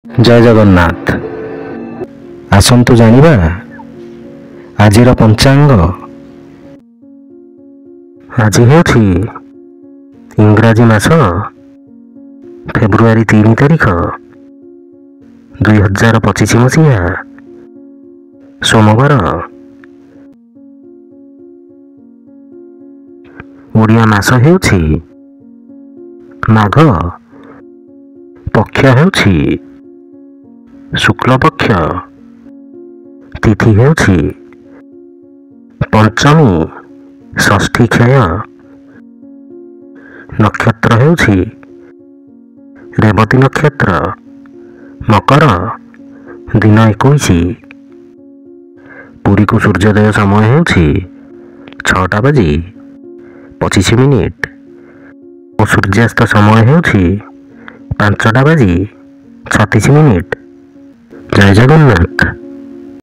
जय जगन्नाथ। आसंतु जानिबा आजिर पंचांग। आज हेउछि इंग्राजी मास फेब्रुआरी 3 तारिख 2025 मसीहा सोमवार। ओडिया मास हेउछि माघ। पक्ष हेउछि शुक्ल पक्ष। तिथि हेउछि पंचमी षष्ठी क्षय। नक्षत्र हेउछि रेवती नक्षत्र मकर। दिन 21। पुरी को सूर्योदय समय हेउछि 6:25 और सूर्यास्त समय हेउछि 5:36। जय जगन्नाथ।